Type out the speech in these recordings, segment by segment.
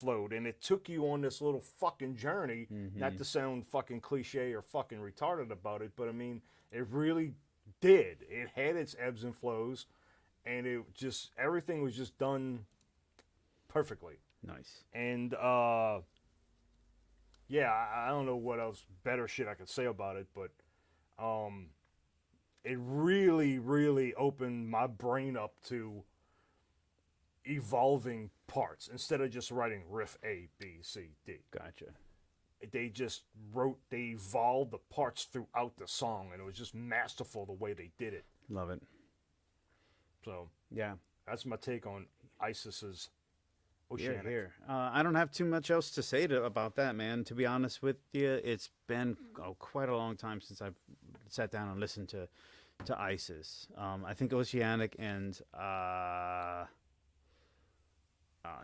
flowed, and it took you on this little fucking journey. Not to sound fucking cliche or fucking retarded about it, but I mean, it really did. It had its ebbs and flows, and it just everything was just done perfectly. Nice. And yeah, I don't know what else better shit I could say about it, but it really, really opened my brain up to evolving parts instead of just writing riff A, B, C, D. Gotcha. They just they evolved the parts throughout the song, and it was just masterful the way they did it. Love it. So, yeah, that's my take on ISIS's Oceanic. Here. I don't have too much else to say about that, man. To be honest with you, it's been quite a long time since I've sat down and listened to ISIS. I think Oceanic and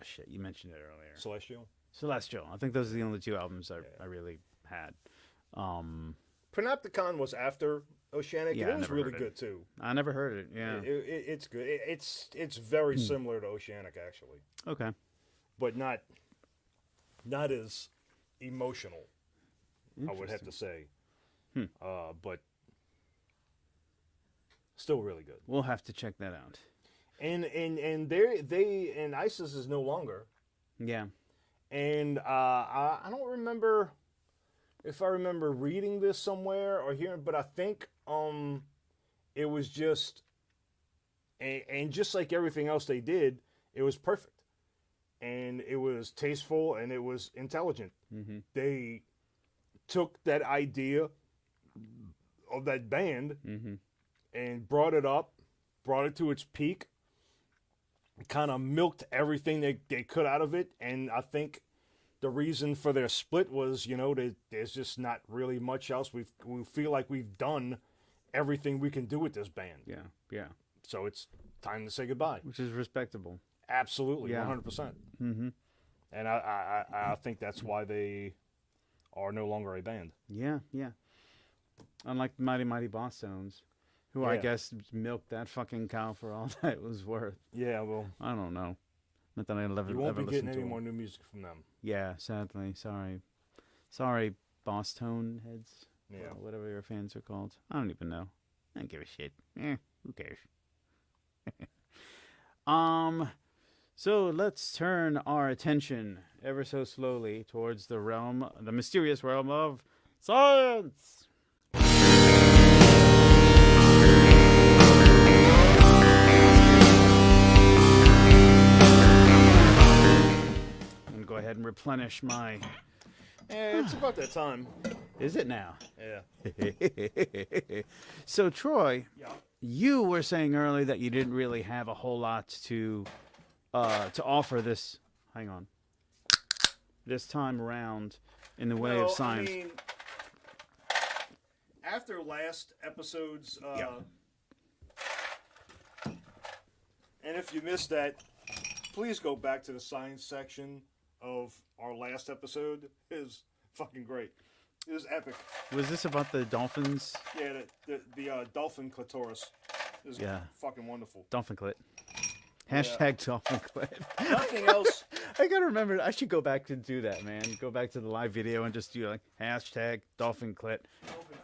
shit, you mentioned it earlier. Celestial. I think those are the only two albums I really had. Panopticon was after Oceanic, and it was really good too. I never heard it. Yeah, it's good. It's very similar to Oceanic, actually. Okay, but not as emotional. I would have to say, but still really good. We'll have to check that out. And they ISIS is no longer. Yeah. And I don't remember if I remember reading this somewhere or hearing, but I think it was just, and just like everything else they did, it was perfect, and it was tasteful, and it was intelligent. They took that idea of that band and brought it to its peak, kind of milked everything they could out of it, and I think the reason for their split was, there's just not really much else. We feel like we've done everything we can do with this band. Yeah. So it's time to say goodbye. Which is respectable. Absolutely, 100%. And I think that's why they are no longer a band. Yeah. Unlike Mighty Mighty Boss Tones, who I guess milked that fucking cow for all that it was worth. Yeah, well, I don't know. Not that I ever you won't be getting any them. more new music from them. Yeah, sadly. Sorry, Boss Tone heads. Yeah. Whatever your fans are called. I don't even know. I don't give a shit. Who cares? So let's turn our attention ever so slowly towards the mysterious realm of science. Go ahead and replenish my... it's about that time. Is it now? Yeah. So, Troy, you were saying earlier that you didn't really have a whole lot to offer this... Hang on. This time around in the way of science. I mean, after last episode's... And if you missed that, please go back to the science section of our last episode. It was fucking great. It was epic. Was this about the dolphins? Yeah, the dolphin clitoris. It was fucking wonderful. Dolphin clit. Hashtag dolphin clit. Nothing else. I gotta remember. I should go back to do that, man. Go back to the live video and just do like hashtag dolphin clit.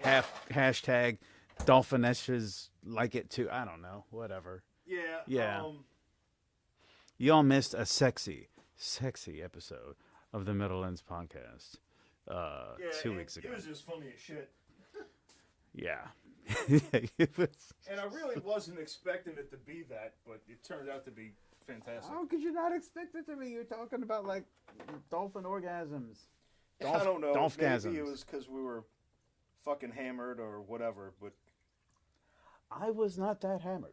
Hashtag dolphinesses like it too. I don't know. Whatever. Yeah. Y'all missed a sexy episode of the Middle Ends podcast 2 weeks ago. It was just funny as shit. Yeah. And I really wasn't expecting it to be that, but it turned out to be fantastic. How could you not expect it to be? You're talking about like dolphin orgasms. I don't know. Dolphgasms. Maybe it was because we were fucking hammered or whatever, but I was not that hammered.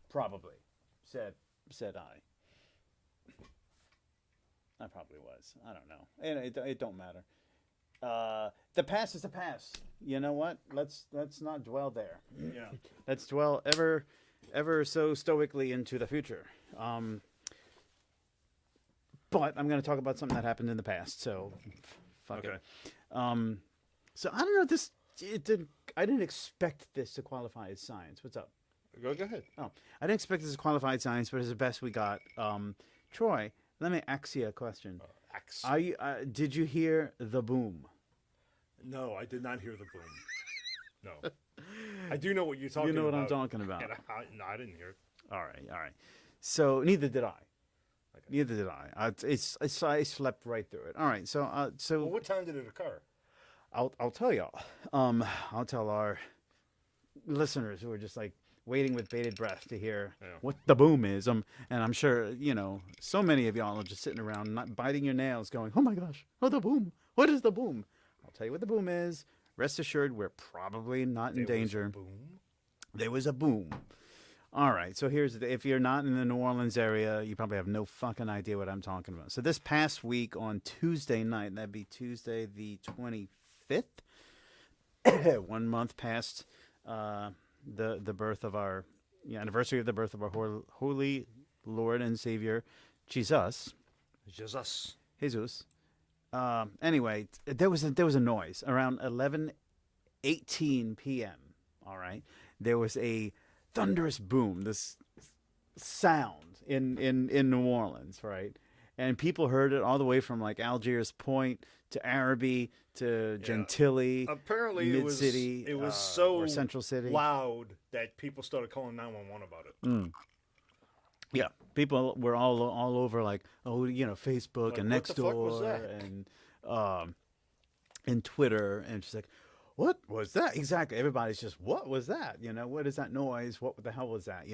Probably, said I. I probably was. I don't know. And it don't matter. The past is the past. You know what? Let's not dwell there. Yeah. Let's dwell ever so stoically into the future. But I'm going to talk about something that happened in the past. So, fuck it. So I don't know. I didn't expect this to qualify as science. What's up? Go ahead. Oh, I didn't expect this as qualified science, but it's the best we got. Troy, let me ask you a question. Axe. Did you hear the boom? No, I did not hear the boom. No. I do know what you're talking about. You know what I'm talking about. No, I didn't hear it. All right. So neither did I. Okay. Neither did I. I slept right through it. All right. So Well, what time did it occur? I'll tell y'all. I'll tell our listeners who are just like waiting with bated breath to hear what the boom is. And I'm sure so many of y'all are just sitting around, not biting your nails, going, "Oh my gosh, oh the boom! What is the boom?" I'll tell you what the boom is. Rest assured, we're probably not in danger. Boom. There was a boom. All right, so if you're not in the New Orleans area, you probably have no fucking idea what I'm talking about. So this past week on Tuesday night, that'd be Tuesday the 25th, 1 month past the birth of our anniversary of the birth of our holy Lord and Savior, Jesus. Jesus. Anyway, there was a noise around 11:18 p.m. All right, there was a thunderous boom, this sound in New Orleans, right? And people heard it all the way from like Algiers Point to Araby to Gentilly. Apparently, Mid-City, it was so or Central City loud that people started calling 911 about it. Yeah, people were all over like Facebook and what the fuck was Nextdoor that? and Twitter, and she's like, "What was that?" Exactly. Everybody's just, "What was that? What is that noise? What the hell was that?"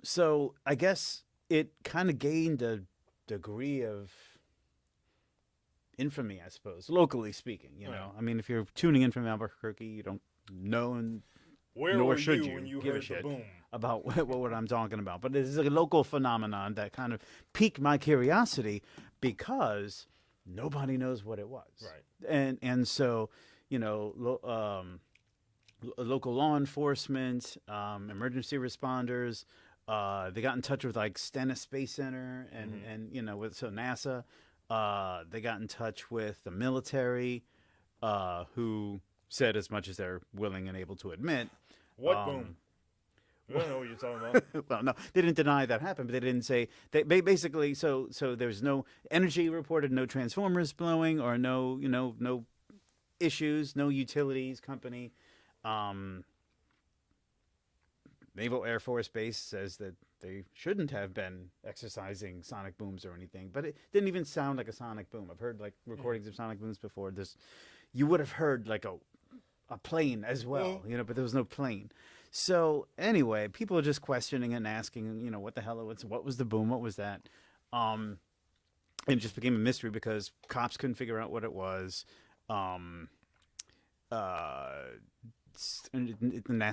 So I guess it kind of gained a degree of infamy, I suppose, locally speaking. I mean, if you're tuning in from Albuquerque, you don't know, and nor should you when you give heard a shit the boom? about what I'm talking about. But it is a local phenomenon that kind of piqued my curiosity because nobody knows what it was. Right. And so, local law enforcement, emergency responders, they got in touch with like Stennis Space Center and NASA. They got in touch with the military, who said as much as they're willing and able to admit. What boom? I don't know what you're talking about. Well, no, they didn't deny that happened, but they didn't say they basically. So there's no energy reported, no transformers blowing, or no issues, no utilities company. Naval Air Force Base says that they shouldn't have been exercising sonic booms or anything, but it didn't even sound like a sonic boom. I've heard like recordings of sonic booms before. You would have heard like a plane as well, but there was no plane. So anyway, people are just questioning and asking, what the hell? What was the boom? What was that? And it just became a mystery because cops couldn't figure out what it was. NASA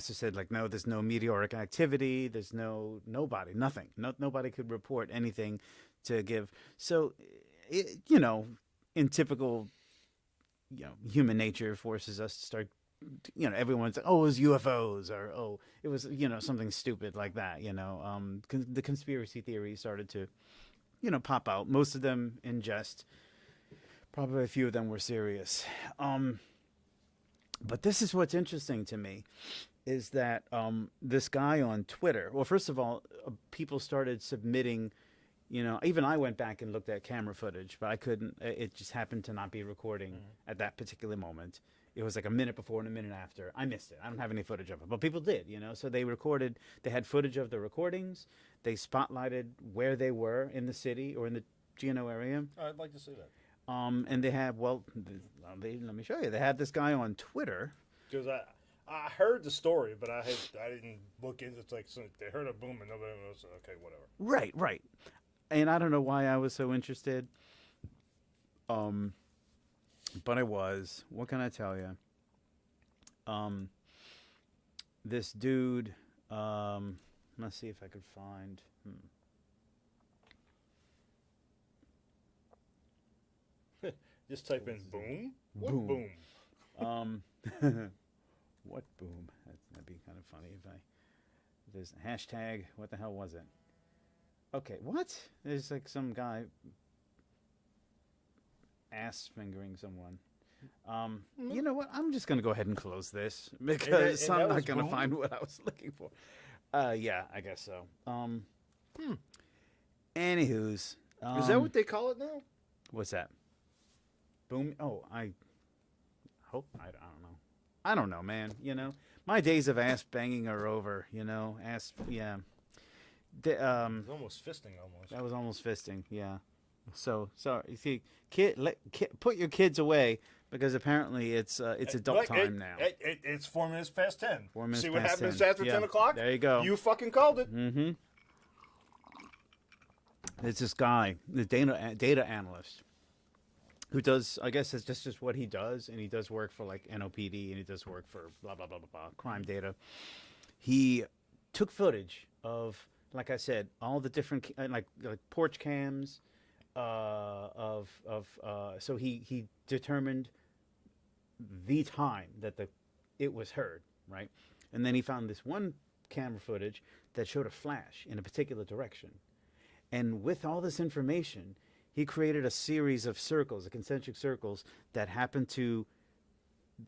said like, no, there's no meteoric activity. There's nothing. Nobody could report anything to give. So, in typical, human nature forces us to start. Everyone's like, oh, it was UFOs, or oh, it was something stupid like that. The conspiracy theories started to, pop out. Most of them in jest. Probably a few of them were serious. But this is what's interesting to me, is that this guy on Twitter. Well, first of all, people started submitting. Even I went back and looked at camera footage, but I couldn't. It just happened to not be recording at that particular moment. It was like a minute before and a minute after. I missed it. I don't have any footage of it, but people did. So they recorded. They had footage of the recordings. They spotlighted where they were in the city or in the Gino area. I'd like to see that. And they have, let me show you. They had this guy on Twitter. Because I heard the story, but I didn't look into it. It's like they heard a boom and nobody knows. Okay, whatever. Right. And I don't know why I was so interested. But I was. What can I tell you? This dude. Let's see if I could find. Just type in boom. What boom? What boom? That'd be kind of funny if there's a hashtag. What the hell was it? Okay, what? There's like some guy ass fingering someone. You know what? I'm just gonna go ahead and close this because and I'm that not was gonna boom? find what I was looking for. Yeah, I guess so. Anywho's, Is that what they call it now? what's that? Boom. Oh, I hope I don't know. I don't know, man. You know, my days of ass banging are over. You know, ass. Yeah. It's almost fisting almost. That was almost fisting. Yeah. So sorry. You see, put your kids away because apparently it's adult time now. It's 4 minutes past 10. 4 minutes See what past happens 10. after Yeah. 10 o'clock? There you go. You fucking called it. Mm-hmm. It's this guy, the data analyst, who does, I guess that's just what he does, and he does work for like NOPD, and he does work for blah blah blah blah blah crime data. He took footage of, like I said, all the different like porch cams, so he determined the time that it was heard, right, and then he found this one camera footage that showed a flash in a particular direction. And with all this information, he created a series of circles, concentric circles, that happen to,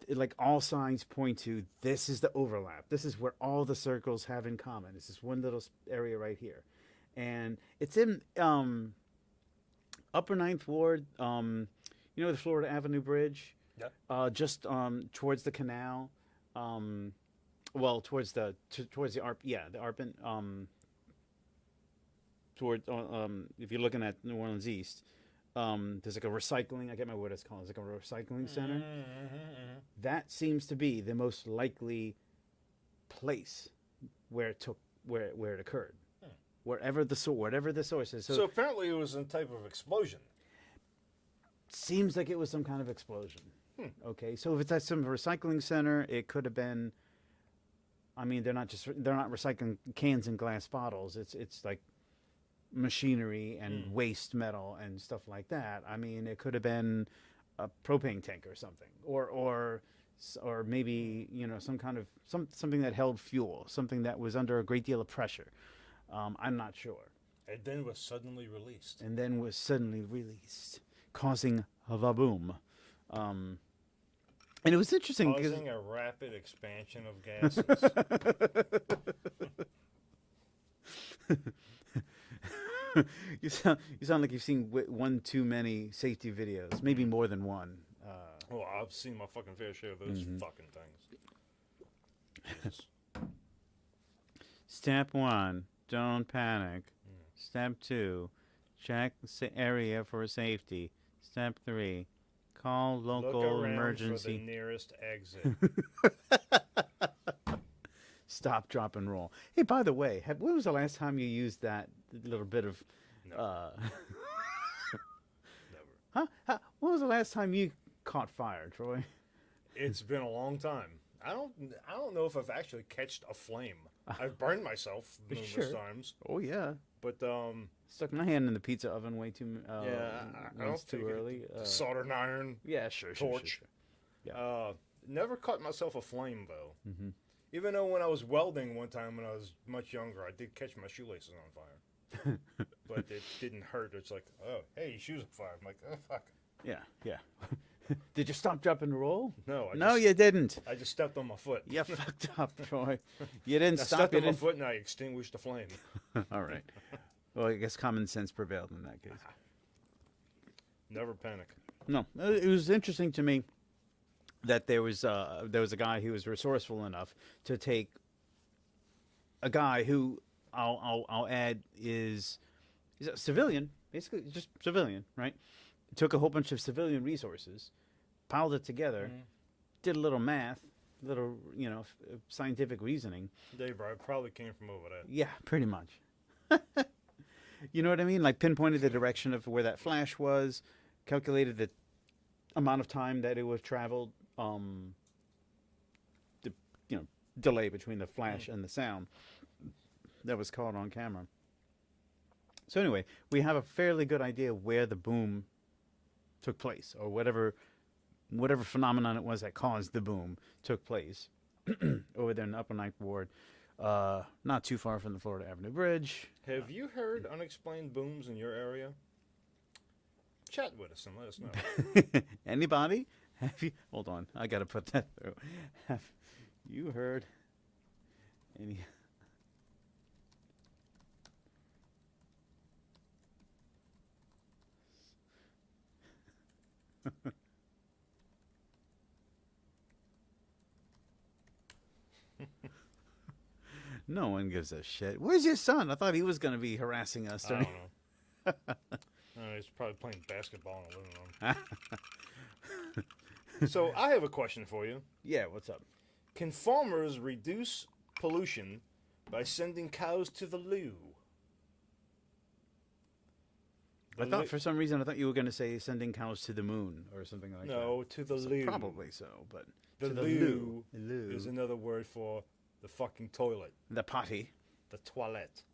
like, all signs point to this is the overlap. This is where all the circles have in common. It's this one little area right here. And it's in Upper Ninth Ward, you know, the Florida Avenue Bridge? Yeah. Just towards the canal. Well, towards the ARP, yeah, the ARPAN, toward if you're looking at New Orleans East, there's like a recycling. I get my word it's called. It's like a recycling center. That seems to be the most likely place where it occurred, whatever the source is. So apparently it was a type of explosion. Seems like it was some kind of explosion. Okay, so if it's at some recycling center, it could have been. I mean, they're not recycling cans and glass bottles. It's like machinery and waste metal and stuff like that. I mean, it could have been a propane tank or something, or maybe, you know, some kind of something that held fuel, something that was under a great deal of pressure. I'm not sure. And then was suddenly released. Causing the boom. And it was interesting Causing a rapid expansion of gases. You sound like you've seen one too many safety videos, maybe more than one. Oh, I've seen my fucking fair share of those fucking things. Step 1, don't panic. Step 2, check the area for safety. Step 3, call local Look around emergency. for the nearest exit. Stop, drop, and roll. Hey, by the way, when was the last time you used that little bit of? Never. Huh? When was the last time you caught fire, Troy? It's been a long time. I don't know if I've actually catched a flame. I've burned myself numerous times. Oh yeah. But Stuck my hand in the pizza oven way too. I don't too think early. Soldering iron. Yeah, sure. Torch. Yeah. Never caught myself a flame though. Even though when I was welding one time when I was much younger, I did catch my shoelaces on fire. But it didn't hurt. It's like, oh, hey, your shoes are fire. I'm like, oh, fuck. Yeah. Did you stop, drop, and roll? No. You didn't. I just stepped on my foot. You fucked up, Troy. You didn't I stop. stepped on my foot and I extinguished the flame. All right. Well, I guess common sense prevailed in that case. Never panic. No, it was interesting to me that there was a guy who was resourceful enough to take a guy who I'll add is a civilian, basically just civilian, right? Took a whole bunch of civilian resources, piled it together, did a little math, little scientific reasoning. They probably came from over there. Yeah, pretty much. You know what I mean? Like pinpointed the direction of where that flash was, calculated the amount of time that it would have traveled, the delay between the flash and the sound that was caught on camera. So anyway, we have a fairly good idea where the boom took place, or whatever phenomenon it was that caused the boom took place over there in the Upper Ninth Ward, not too far from the Florida Avenue Bridge. Have you heard unexplained booms in your area? Chat with us and let us know. Anybody Have you? Hold on, I gotta put that through. Have you heard any? No one gives a shit. Where's your son? I thought he was gonna be harassing us. I don't know. He's probably playing basketball in the living room. So I have a question for you. Yeah, what's up? Can farmers reduce pollution by sending cows to the loo? I thought for some reason you were going to say sending cows to the moon or something like that. No, to the loo. Probably so, but The to the loo loo is another word for the fucking toilet, the potty, the toilette.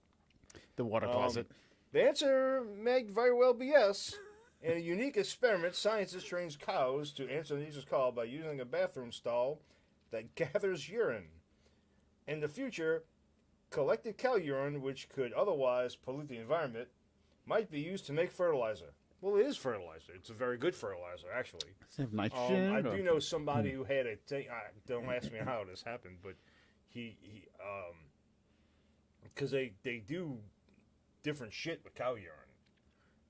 the water closet. The answer may very well be yes. In a unique experiment, scientists trained cows to answer nature's call by using a bathroom stall that gathers urine. In the future, collected cow urine, which could otherwise pollute the environment, might be used to make fertilizer. Well, it is fertilizer. It's a very good fertilizer, actually. Does it have nitrogen? I do know somebody who had a thing. Don't ask me how this happened, but he because they do different shit with cow urine.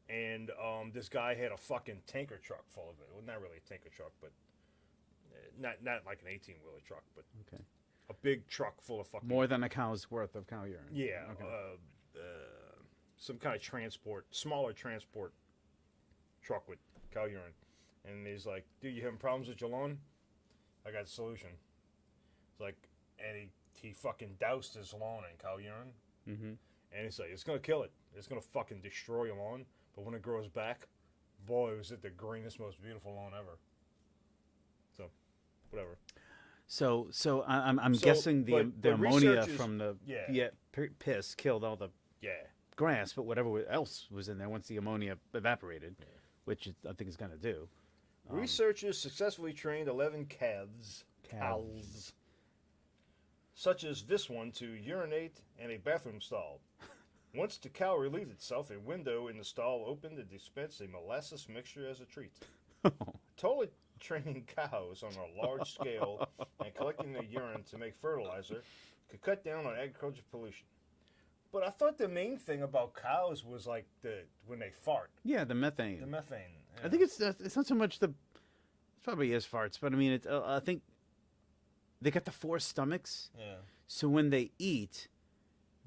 And this guy had a fucking tanker truck full of it. Well, not really a tanker truck, but not like an 18-wheeler truck, but Okay. a big truck full of fucking... More than a cow's worth of cow urine. Yeah. Okay. Some kind of smaller transport truck with cow urine. And he's like, dude, you having problems with your lawn? I got a solution. It's like, and he fucking doused his lawn in cow urine. Mm-hmm. And he's like, it's going to kill it. It's going to fucking destroy your lawn. But when it grows back, boy, was it the greenest, most beautiful lawn ever. So, whatever. So I'm guessing the ammonia from the piss killed all the grass, but whatever else was in there once the ammonia evaporated, which I think it's going to do. Researchers successfully trained 11 cows, such as this one, to urinate in a bathroom stall. Once the cow relieved itself, a window in the stall opened to dispense a molasses mixture as a treat. Totally training cows on a large scale and collecting their urine to make fertilizer could cut down on agricultural pollution. But I thought the main thing about cows was like when they fart. Yeah, the methane. The methane. Yeah. I think it's not so much it probably is farts, but I mean I think they got the 4 stomachs. Yeah. So when they eat,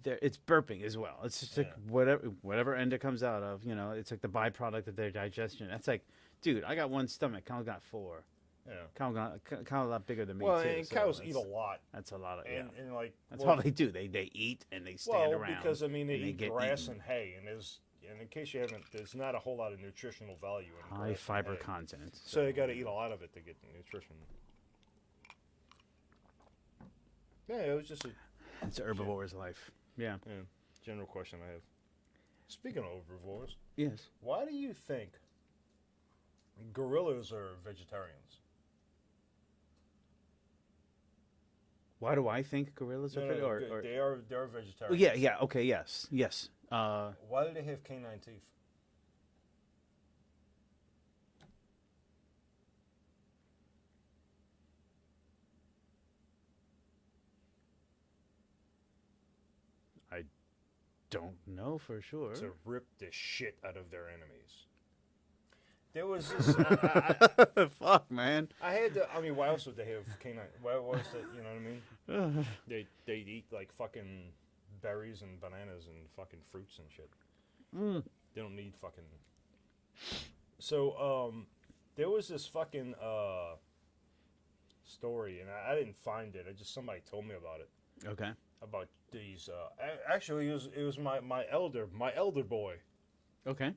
it's burping as well. It's just like whatever end it comes out of, it's like the byproduct of their digestion. That's like, dude, I got 1 stomach. Cow got 4. Yeah. Cow a lot bigger than me too. Well, and cows eat a lot. That's a lot of and like that's all they do. They eat and they stand around. Well, because I mean they eat grass eaten. and hay, and in case you haven't, there's not a whole lot of nutritional value in high fiber content. So you got to eat a lot of it to get the nutrition. Yeah, it was just it's an herbivore's life. Yeah. General question I have. Speaking of herbivores, yes. Why do you think gorillas are vegetarians? Why do I think gorillas are vegetarians? They are vegetarians. Well, yeah, okay, yes. Why do they have canine teeth? I don't know for sure. To rip the shit out of their enemies. There was this. Fuck, man. I had to. I mean, why else would they have canine? Why else? You know what I mean? They eat like fucking berries and bananas and fucking fruits and shit. They don't need fucking. So there was this fucking story, and I didn't find it. Somebody told me about it. Okay. About these. Actually, it was my elder boy. Okay.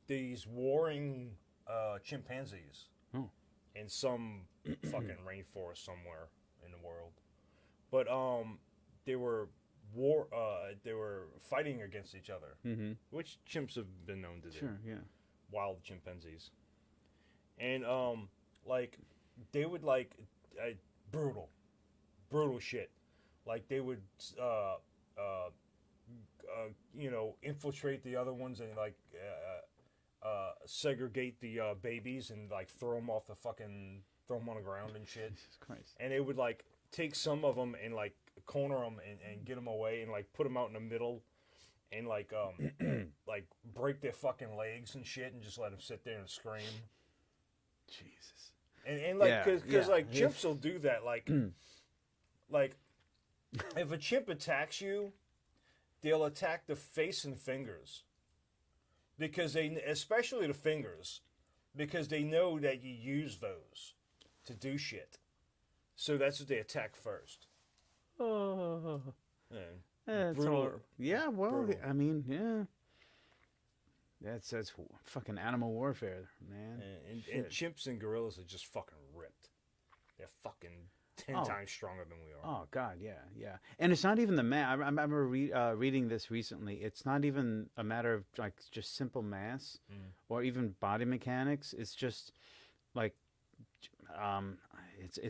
These warring chimpanzees in some fucking rainforest somewhere in the world, but they were fighting against each other, which chimps have been known to do. Sure, yeah. Wild chimpanzees, and like they would brutal shit, like they would infiltrate the other ones and like segregate the babies and like throw them on the ground and shit. Jesus Christ. And they would like take some of them and like corner them and get them away and like put them out in the middle and like like break their fucking legs and shit and just let them sit there and scream. Jesus. And like because like chimps will do that like if a chimp attacks you, they'll attack the face and fingers because especially the fingers, because they know that you use those to do shit. So that's what they attack first. Oh. Yeah. That's all. Yeah, well, Brutal. I mean, yeah. That's fucking animal warfare, man. And chimps and gorillas are just fucking ripped. They're fucking 10 times stronger than we are. Oh God, yeah. And it's not even the mass. I remember reading this recently. It's not even a matter of like just simple mass or even body mechanics. It's just like, it's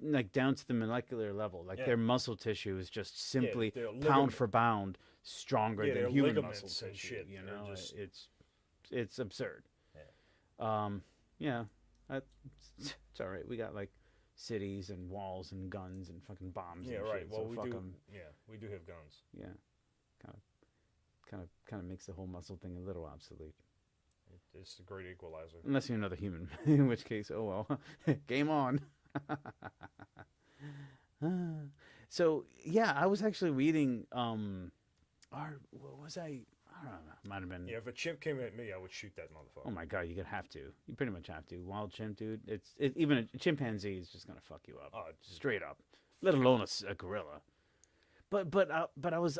like down to the molecular level. Like their muscle tissue is just simply pound for pound stronger than human muscle tissue. Shit, you know, it's absurd. Yeah. It's all right. We got like cities and walls and guns and fucking bombs. Yeah, and right. Shit, Well, so we fuck do. 'em. Yeah, we do have guns. Yeah, kind of makes the whole muscle thing a little obsolete. It's the great equalizer. Unless you're another human, in which case, oh well, game on. So yeah, I was actually reading. What was I? I don't know. Might have been. Yeah, if a chimp came at me, I would shoot that motherfucker. Oh my God, you could have to. You pretty much have to. Wild chimp, dude. Even a chimpanzee is just gonna fuck you up. Oh, straight up. Let alone a gorilla. But I was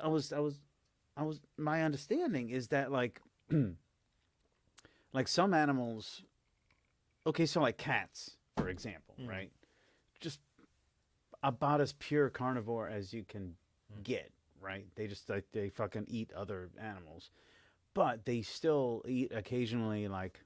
my understanding is that like like some animals. Okay, so like cats, for example, right? Just about as pure carnivore as you can get. Right? They just like they fucking eat other animals, but they still eat occasionally like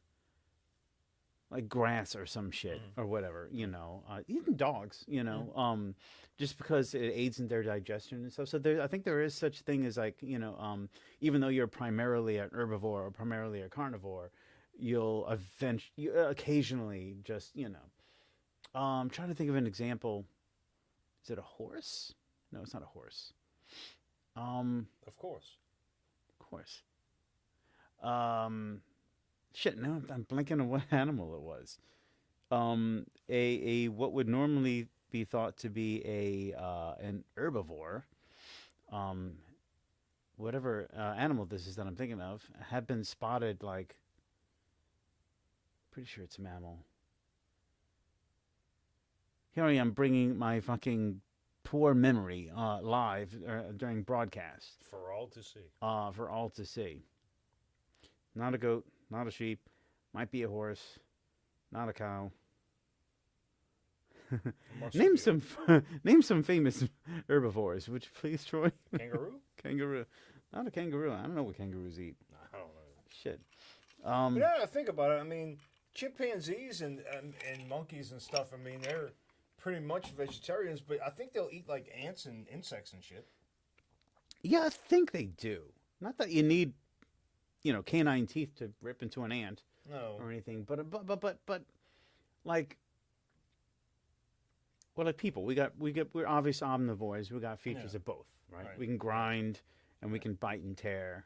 grass or some shit or whatever, you know. Even dogs, you know, just because it aids in their digestion and stuff. So I think there is such thing as like, you know, even though you're primarily an herbivore or primarily a carnivore, you'll occasionally just, you know. I'm trying to think of an example. Is it a horse? No, it's not a horse. Of course. Shit. Now I'm blanking on what animal it was. A what would normally be thought to be an herbivore. Whatever animal this is that I'm thinking of had been spotted like. Pretty sure it's a mammal. Here I am bringing my fucking poor memory live during broadcast for all to see. For all to see. Not a goat, not a sheep, might be a horse, not a cow. Name some famous herbivores, would you please, Troy? Kangaroo. Not a kangaroo. I don't know what kangaroos eat. I don't know. Shit. Yeah, think about it. I mean, chimpanzees and monkeys and stuff. I mean, they're pretty much vegetarians, but I think they'll eat like ants and insects and shit. Yeah, I think they do. Not that you need, you know, canine teeth to rip into an ant, or anything. But like, well, like people, we're obvious omnivores. We got features of both, right? We can grind and we can bite and tear.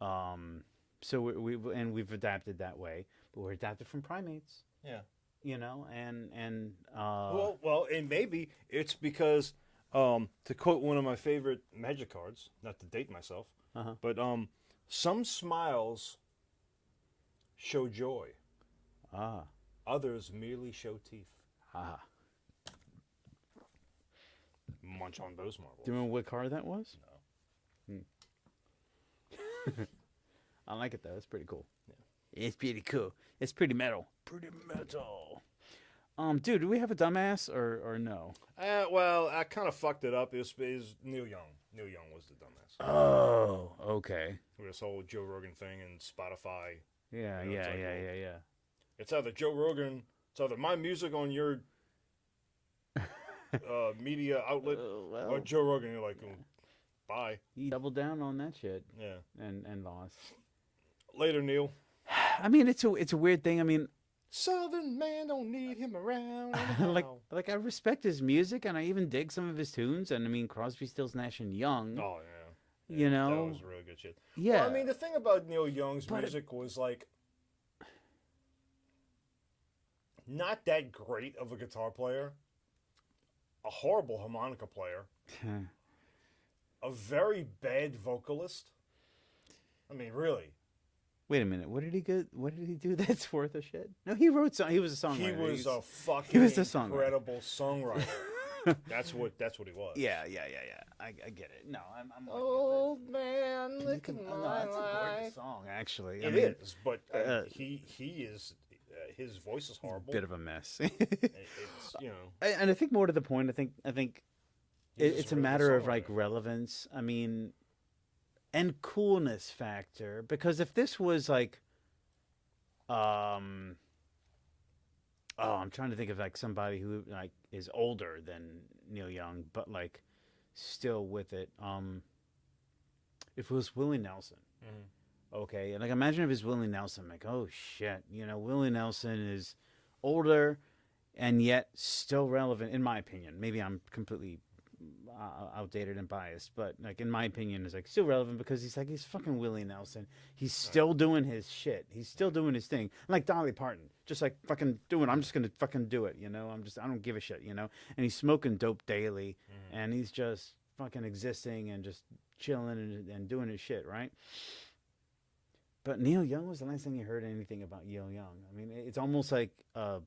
So we've adapted that way, but we're adapted from primates. Yeah. You know, and well, and maybe it's because to quote one of my favorite magic cards, not to date myself, but some smiles show joy. Others merely show teeth. Munch on those marbles. Do you remember what card that was? No. I like it though. It's pretty cool. Yeah. It's pretty cool. It's pretty metal. Dude, do we have a dumbass or no? Well, I kind of fucked it up. It was Neil Young. Neil Young was the dumbass. Oh, okay. With this whole Joe Rogan thing and Spotify. Yeah. It's either Joe Rogan, it's either my music on your media outlet or Joe Rogan. You're like, bye. He doubled down on that shit. Yeah. And lost. Later, Neil. I mean, it's a weird thing. I mean, Southern man don't need him around. like anyhow. like I respect his music and I even dig some of his tunes. And I mean, Crosby, Stills, Nash and Young. Oh yeah. You That know, was really good shit. yeah. Well, I mean, the thing about Neil Young's But music was like not that great of a guitar player, a horrible harmonica player, a very bad vocalist. I mean, really. Wait a minute. What did he go? What did he do that's worth a shit? No, he wrote. He was a songwriter. He was a fucking he was a songwriter. incredible songwriter. That's what he was. Yeah. I get it. No, I'm. Old man, look at No, my that's a life. gorgeous song, actually. It is, but he is his voice is horrible. Bit of a mess. It's And I think more to the point, I think he's just it's a really good matter of like songwriter. relevance. I mean, and coolness factor. Because if this was like, oh, I'm trying to think of like somebody who like is older than Neil Young, but like still with it. If it was Willie Nelson. Okay, and like imagine if it's Willie Nelson, like, oh shit, Willie Nelson is older and yet still relevant, in my opinion. Maybe I'm completely outdated and biased, but like in my opinion, is like still relevant because he's fucking Willie Nelson. He's still doing his shit. He's still doing his thing. Like Dolly Parton, just like fucking doing. I'm just gonna fucking do it. I don't give a shit. And he's smoking dope daily, and he's just fucking existing and just chilling and doing his shit, right? But Neil Young was the last thing you heard anything about Neil Young. I mean, it's almost like, I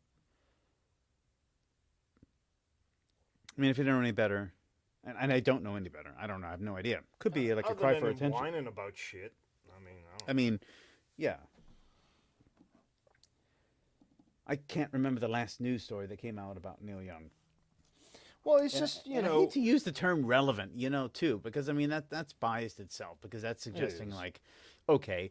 mean, if you don't know any better, and I don't know any better, I don't know, I have no idea. Could be like a Other cry than for him attention. whining about shit. I mean, I mean, yeah. I can't remember the last news story that came out about Neil Young. well, it's And- just and I hate to use the term relevant, too, because I mean that's biased itself, because that's suggesting is. like, okay,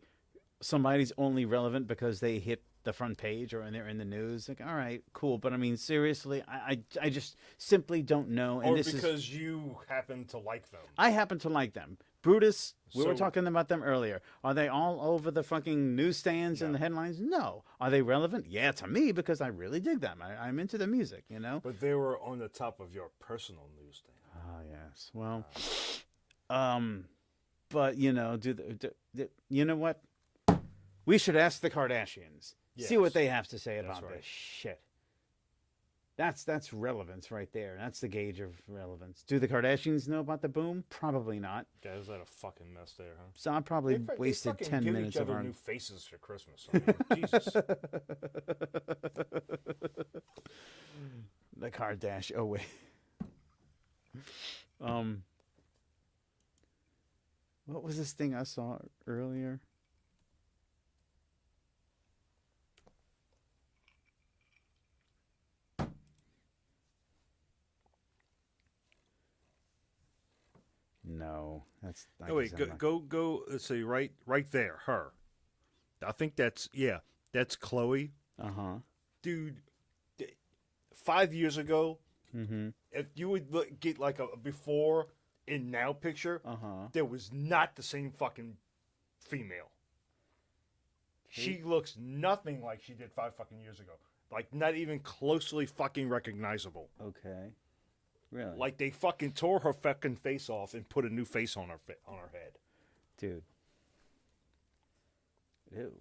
somebody's only relevant because they hit the front page or they're in the news. Like, all right, cool, but I mean seriously, I just simply don't know. And or this because you happen to like them. I happen to like them. Brutus, we were So- talking about them earlier. Are they all over the fucking newsstands and the headlines? No. Are they relevant? Yeah, to me, because I really dig them. I'm into the music, But they were on the top of your personal newsstand. Oh yes. Well, but you know what? We should ask the Kardashians. See what Yes. they have to say about right. this shit. That's relevance right there. That's the gauge of relevance. Do the Kardashians know about the boom? Probably not. Guys, that a fucking mess there, huh? So I probably They wasted fucking 10 give minutes each of other our new faces for Christmas. I mean, Jesus. the Kardashian. Oh wait. What was this thing I saw earlier? No, that's. Oh wait, go. Let's see, right there, her. I think that's Chloe, dude. 5 years ago, if you would get like a before and now picture, there was not the same fucking female. She looks nothing like she did 5 fucking years ago. Like not even closely fucking recognizable. Okay. Really? Like they fucking tore her fucking face off and put a new face on her head. Dude. Ew.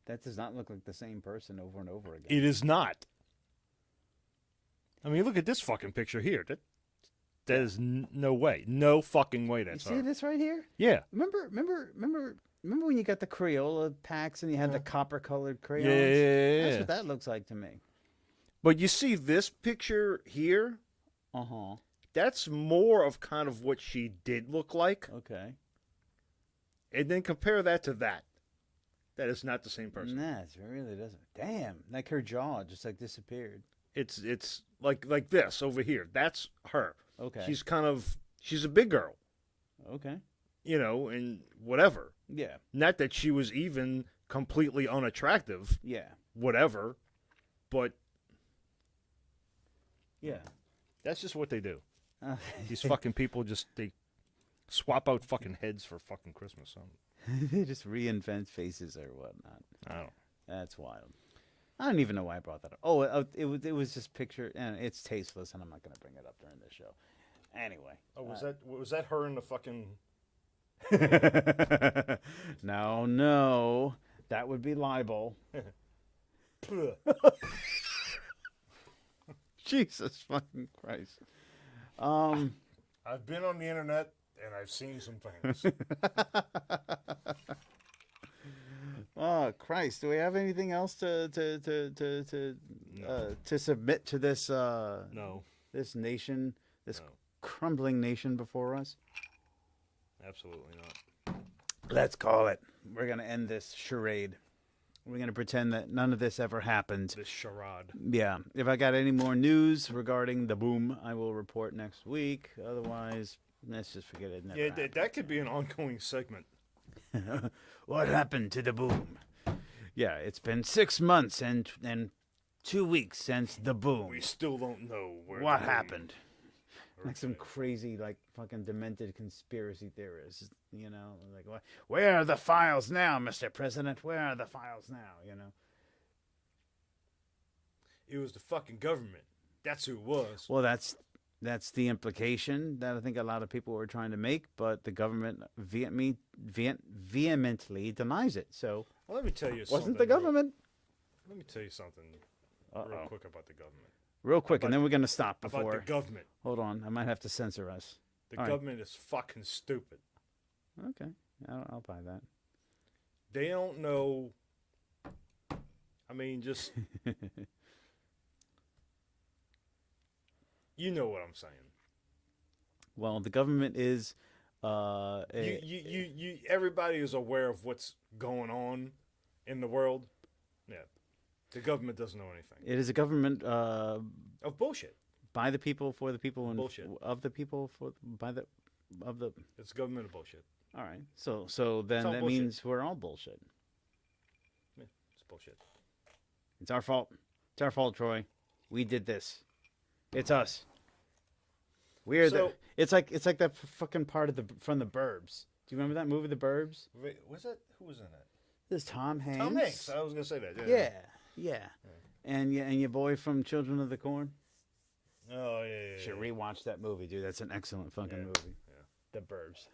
That does not look like the same person over and over again. It is not. I mean, look at this fucking picture here. That is no way. No fucking way that's You see her. this right here? Yeah. Remember when you got the Crayola packs and you had the copper-colored crayons? Yeah. That's what that looks like to me. But you see this picture here? Uh-huh. That's more of kind of what she did look like. Okay. And then compare that to that. That is not the same person. Nah, it really doesn't. Damn, like her jaw just like disappeared. It's like this over here. That's her. Okay. She's a big girl. Okay. And whatever. Yeah. Not that she was even completely unattractive. Yeah. Whatever. But Yeah. that's just what they do. These fucking people they Swap out fucking heads for fucking Christmas. They just reinvent faces or whatnot. I don't know. That's wild. I don't even know why I brought that up. Oh, it was just picture, and it's tasteless, and I'm not going to bring it up during this show. Anyway. Oh, was that her in the fucking? No, that would be libel. Jesus fucking Christ. I've been on the internet and I've seen some things. Oh Christ! Do we have anything else to submit to this No, this nation, this No. crumbling nation before us? absolutely not. Let's call it. We're gonna end this charade. We're gonna pretend that none of this ever happened. This charade. Yeah. If I got any more news regarding the boom, I will report next week. Otherwise, let's just forget it. Never Yeah, happened. that could be an ongoing segment. What happened to the boom? Yeah, it's been 6 months and 2 weeks since the boom. We still don't know What happened? Like some crazy, like fucking demented conspiracy theorists, you know? Like, where are the files now, Mr. President? Where are the files now? You know? It was the fucking government. That's who it was. Well, that's the implication that I think a lot of people were trying to make, but the government vehemently denies it. So, Well, let me tell you something. wasn't the government? Let me tell you something real quick about the government. Real quick, and then we're going to stop About before. the government. Hold on, I might have to censor us. The All right. government is fucking stupid. Okay, I'll buy that. They don't know. I mean, just you know what I'm saying. Well, the government is. You everybody is aware of what's going on in the world. Yeah, the government doesn't know anything. It is a government Of bullshit. by the people, for the people, and Bullshit. of the people, of the. It's government of bullshit. All right, so then all that bullshit. means we're all bullshit. Yeah, it's bullshit. It's our fault. It's our fault, Troy. We did this. It's us. We're So- It's like that fucking part of from the Burbs. Do you remember that movie, The Burbs? Wait, was that who was in that? There's Tom Hanks. Tom Hanks. I was gonna say that. Yeah. And your boy from Children of the Corn. Oh yeah. You should rewatch that movie, dude. That's an excellent fucking movie. Yeah. The Burbs.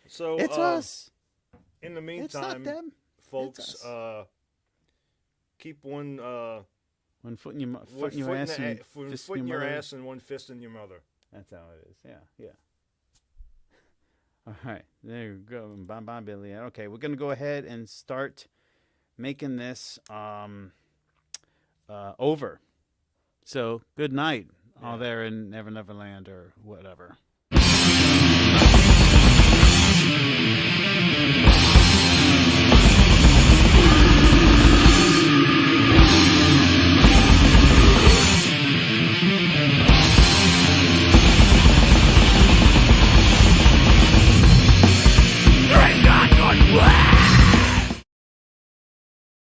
So It's us. In the It's not meantime, them. folks, It's us. keep one One foot in your one foot in your ass and one fist foot in your mother. ass and one fist in your mother. That's how it is. Yeah. All right, there you go. Bye, Billy. Okay, we're gonna go ahead and start making this over. So good night, all there in Neverland or whatever.